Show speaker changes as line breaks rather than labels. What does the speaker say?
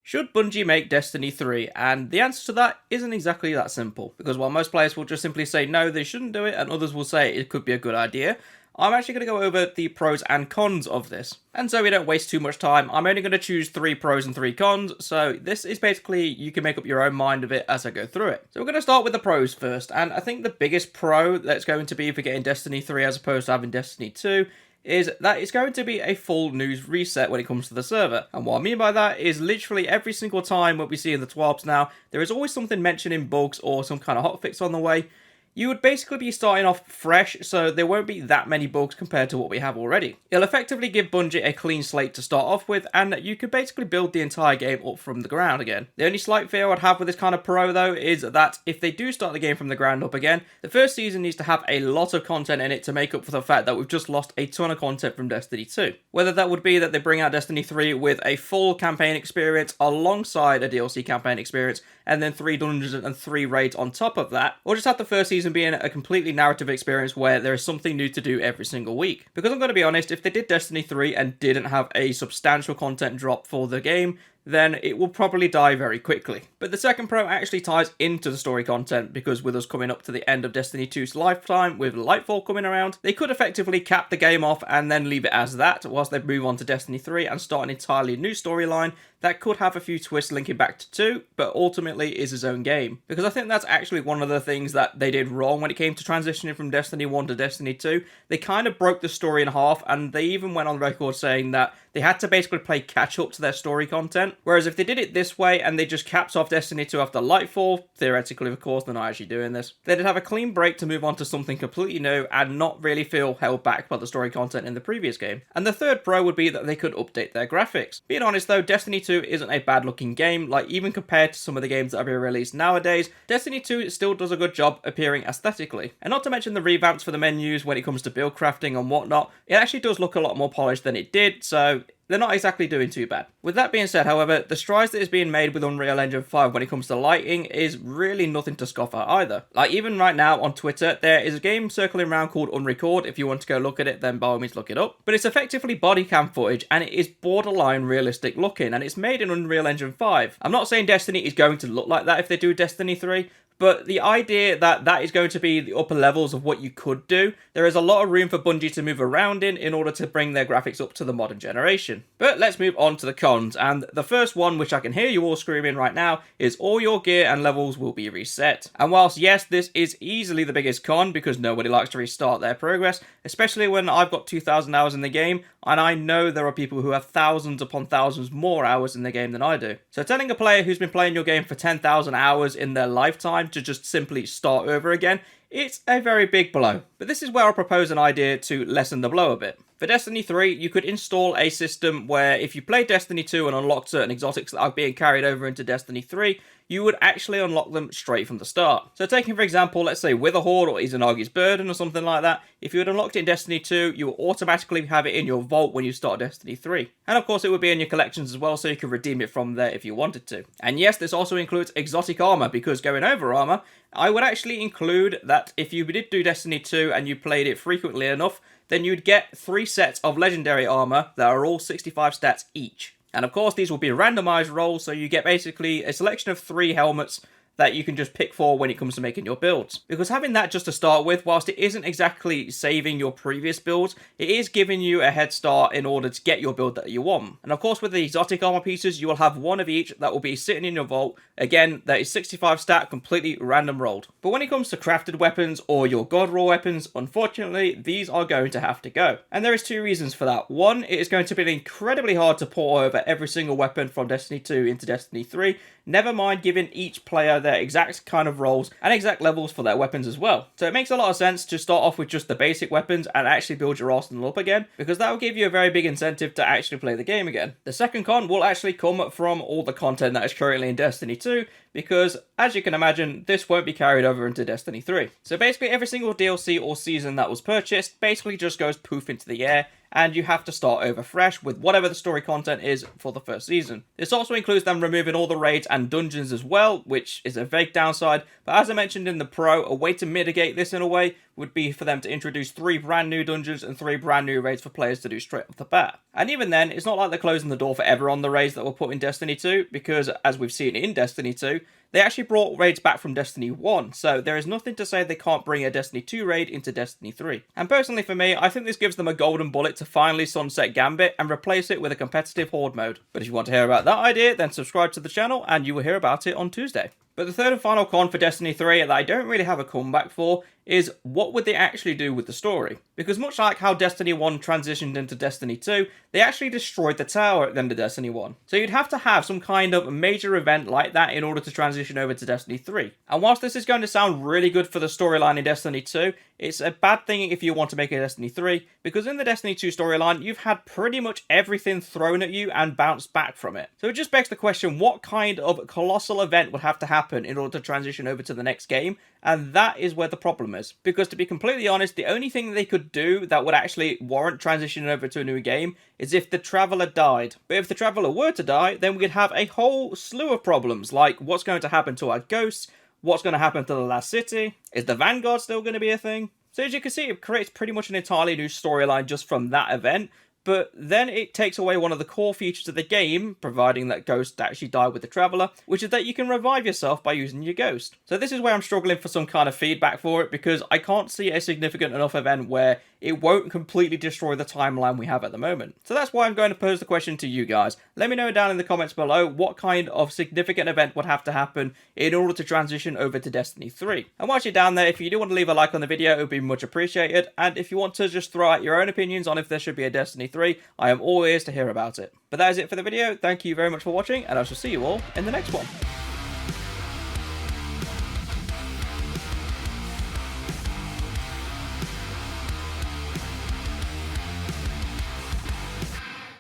Should Bungie make Destiny 3? And the answer to that isn't exactly that simple, because while most players will just simply say no, they shouldn't do it, and others will say it could be a good idea, I'm actually going to go over the pros and cons of this. And so we don't waste too much time, I'm only going to choose 3 pros and 3 cons, so this is basically, you can make up your own mind of it as I go through it. So we're going to start with the pros first, and I think the biggest pro that's going to be for getting Destiny 3 as opposed to having Destiny 2 is that it's going to be a full news reset when it comes to the server. And what I mean by that is literally every single time what we see in the TWABs now, there is always something mentioning bugs or some kind of hotfix on the way. You would basically be starting off fresh, so there won't be that many bugs compared to what we have already. It'll effectively give Bungie a clean slate to start off with, and you could basically build the entire game up from the ground again. The only slight fear I'd have with this kind of pro though is that if they do start the game from the ground up again, the first season needs to have a lot of content in it to make up for the fact that we've just lost a ton of content from Destiny 2. Whether that would be that they bring out Destiny 3 with a full campaign experience alongside a DLC campaign experience, and then 3 dungeons and 3 raids on top of that, or just have the first season being a completely narrative experience where there is something new to do every single week. Because I'm going to be honest, if they did Destiny 3 and didn't have a substantial content drop for the game, then it will probably die very quickly. But the second pro actually ties into the story content, because with us coming up to the end of Destiny 2's lifetime, with Lightfall coming around, they could effectively cap the game off and then leave it as that, whilst they move on to Destiny 3 and start an entirely new storyline that could have a few twists linking back to 2, but ultimately is his own game. Because I think that's actually one of the things that they did wrong when it came to transitioning from Destiny 1 to Destiny 2. They kind of broke the story in half, and they even went on record saying that they had to basically play catch up to their story content. Whereas if they did it this way and they just capped off Destiny 2 after Lightfall, theoretically of course, they're not actually doing this, they'd have a clean break to move on to something completely new and not really feel held back by the story content in the previous game. And the third pro would be that they could update their graphics. Being honest though, Destiny 2 isn't a bad looking game, like even compared to some of the games that are being released nowadays, Destiny 2 still does a good job appearing aesthetically. And not to mention the revamps for the menus when it comes to build crafting and whatnot, it actually does look a lot more polished than it did, so they're not exactly doing too bad. With that being said, however, the strides that is being made with Unreal Engine 5 when it comes to lighting is really nothing to scoff at either. Like even right now on Twitter, there is a game circling around called Unrecord. If you want to go look at it, then by all means look it up. But it's effectively body cam footage, and it is borderline realistic looking, and it's made in Unreal Engine 5. I'm not saying Destiny is going to look like that if they do Destiny 3, but the idea that that is going to be the upper levels of what you could do, there is a lot of room for Bungie to move around in order to bring their graphics up to the modern generation. But let's move on to the cons, and the first one, which I can hear you all screaming right now, is all your gear and levels will be reset. And whilst yes, this is easily the biggest con, because nobody likes to restart their progress, especially when I've got 2,000 hours in the game, and I know there are people who have thousands upon thousands more hours in the game than I do. So telling a player who's been playing your game for 10,000 hours in their lifetime to just simply start over again, it's a very big blow. But this is where I'll propose an idea to lessen the blow a bit. For Destiny 3, you could install a system where if you play Destiny 2 and unlock certain exotics that are being carried over into Destiny 3, you would actually unlock them straight from the start. So taking for example, let's say Witherhoard or Izanagi's Burden or something like that, if you had unlocked it in Destiny 2, you will automatically have it in your vault when you start Destiny 3. And of course it would be in your collections as well, so you can redeem it from there if you wanted to. And yes, this also includes exotic armor, because going over armor, I would actually include that if you did do Destiny 2 and you played it frequently enough, then you'd get 3 sets of legendary armor that are all 65 stats each. And of course, these will be randomized rolls, so you get basically a selection of 3 helmets that you can just pick for when it comes to making your builds. Because having that just to start with, whilst it isn't exactly saving your previous builds, it is giving you a head start in order to get your build that you want. And of course, with the exotic armor pieces, you will have 1 of each that will be sitting in your vault. Again, that is 65 stat, completely random rolled. But when it comes to crafted weapons or your god raw weapons, unfortunately, these are going to have to go. And there is 2 reasons for that. 1, it is going to be incredibly hard to port over every single weapon from Destiny 2 into Destiny 3, never mind giving each player their exact kind of rolls and exact levels for their weapons as well. So it makes a lot of sense to start off with just the basic weapons and actually build your arsenal up again, because that will give you a very big incentive to actually play the game again. The second con will actually come from all the content that is currently in Destiny 2, because as you can imagine, this won't be carried over into Destiny 3. So basically every single DLC or season that was purchased basically just goes poof into the air, and you have to start over fresh with whatever the story content is for the first season. This also includes them removing all the raids and dungeons as well, which is a vague downside, but as I mentioned in the pro, a way to mitigate this in a way would be for them to introduce 3 brand new dungeons and 3 brand new raids for players to do straight off the bat. And even then, it's not like they're closing the door forever on the raids that were put in Destiny 2, because as we've seen in Destiny 2, they actually brought raids back from Destiny 1, so there is nothing to say they can't bring a Destiny 2 raid into Destiny 3. And personally for me, I think this gives them a golden bullet to finally sunset Gambit and replace it with a competitive Horde mode. But if you want to hear about that idea, then subscribe to the channel and you will hear about it on Tuesday. But the third and final con for Destiny 3 that I don't really have a comeback for is what would they actually do with the story? Because much like how Destiny 1 transitioned into Destiny 2, they actually destroyed the tower at the end of Destiny 1. So you'd have to have some kind of major event like that in order to transition over to Destiny 3. And whilst this is going to sound really good for the storyline in Destiny 2, it's a bad thing if you want to make a Destiny 3, because in the Destiny 2 storyline, you've had pretty much everything thrown at you and bounced back from it. So it just begs the question, what kind of colossal event would have to happen in order to transition over to the next game? And that is where the problem is. Because to be completely honest, the only thing they could do that would actually warrant transitioning over to a new game is if the Traveler died. But if the Traveler were to die, then we'd have a whole slew of problems, like what's going to happen to our ghosts, what's going to happen to the last city, is the Vanguard still going to be a thing? So as you can see, it creates pretty much an entirely new storyline just from that event, but then it takes away one of the core features of the game, providing that ghosts actually die with the Traveler, which is that you can revive yourself by using your ghost. So this is where I'm struggling for some kind of feedback for it, because I can't see a significant enough event where it won't completely destroy the timeline we have at the moment. So that's why I'm going to pose the question to you guys. Let me know down in the comments below what kind of significant event would have to happen in order to transition over to Destiny 3. And whilst you're down there, if you do want to leave a like on the video, it would be much appreciated. And if you want to just throw out your own opinions on if there should be a Destiny 3, I am all ears to hear about it. But that is it for the video. Thank you very much for watching, and I shall see you all in the next one.